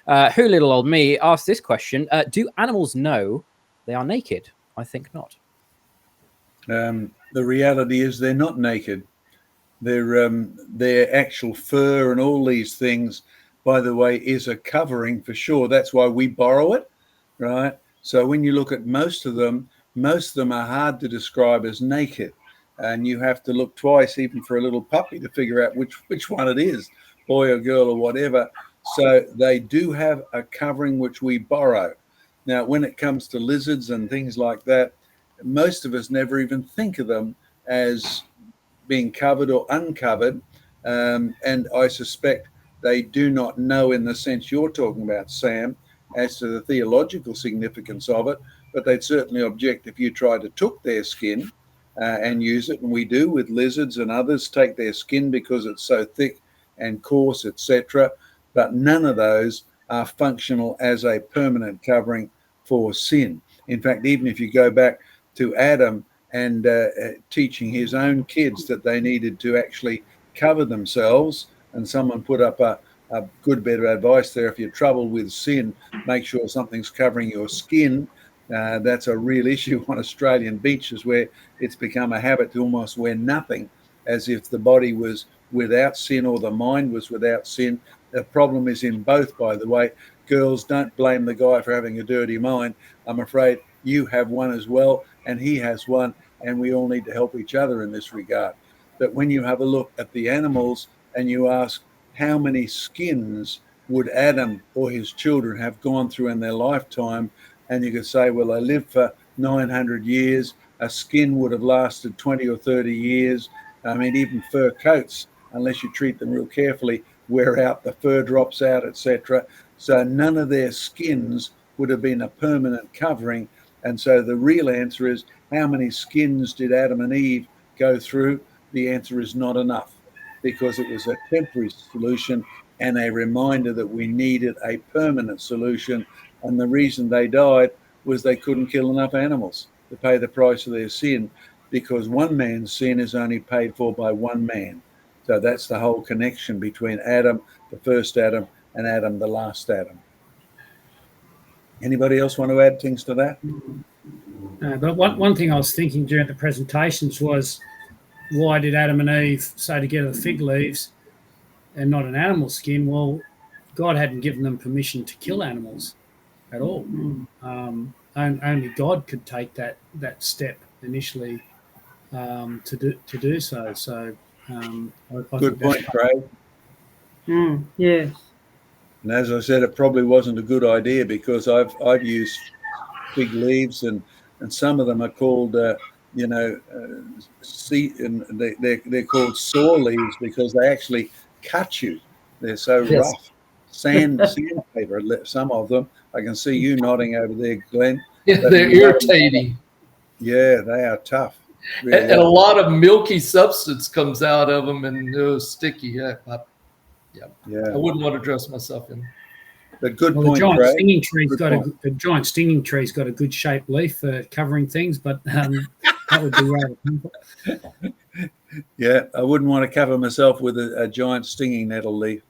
Who little old me asked this question: do animals know they are naked? I think not. The reality is they're not naked. Their actual fur and all these things, by the way, is a covering for sure. That's why we borrow it, right? So when you look at most of them are hard to describe as naked, and you have to look twice even for a little puppy to figure out which one it is, boy or girl or whatever. So they do have a covering which we borrow. Now, when it comes to lizards and things like that, most of us never even think of them as being covered or uncovered. And I suspect they do not know in the sense you're talking about, Sam, as to the theological significance of it, but they'd certainly object if you tried to took their skin and use it. And we do with lizards, and others take their skin because it's so thick and coarse, etc. But none of those are functional as a permanent covering for sin. In fact, even if you go back to Adam and teaching his own kids that they needed to actually cover themselves, and someone put up a good bit of advice there: if you're troubled with sin, make sure something's covering your skin. That's a real issue on Australian beaches, where it's become a habit to almost wear nothing, as if the body was without sin or the mind was without sin. The problem is in both, by the way. Girls, don't blame the guy for having a dirty mind. I'm afraid you have one as well, and he has one, and we all need to help each other in this regard. But when you have a look at the animals and you ask how many skins would Adam or his children have gone through in their lifetime, and you could say, well, they lived for 900 years, a skin would have lasted 20 or 30 years. I mean, even fur coats, unless you treat them real carefully, wear out, the fur drops out, etc. So none of their skins would have been a permanent covering. And so the real answer is, how many skins did Adam and Eve go through? The answer is not enough, because it was a temporary solution and a reminder that we needed a permanent solution. And the reason they died was they couldn't kill enough animals to pay the price of their sin, because one man's sin is only paid for by one man. So that's the whole connection between Adam, the first Adam, and Adam, the last Adam. Anybody else want to add things to that? But one thing I was thinking during the presentations was, why did Adam and Eve sew together fig leaves and not an animal skin? Well, God hadn't given them permission to kill animals at all. Only God could take that step initially to do so. So good point, Craig. Yes. And as I said, it probably wasn't a good idea, because I've used fig leaves, and some of them are called they're called sore leaves because they actually cut you. They're so rough. Sandpaper, some of them. I can see you nodding over there, Glenn. Yeah, they're irritating. Yeah, they are tough. Really and a lot of milky substance comes out of them, and they're sticky. I wouldn't want to dress myself in. But good point, the giant stinging tree's got a good shaped leaf for covering things, but that would be rather painful. Yeah, I wouldn't want to cover myself with a giant stinging nettle leaf.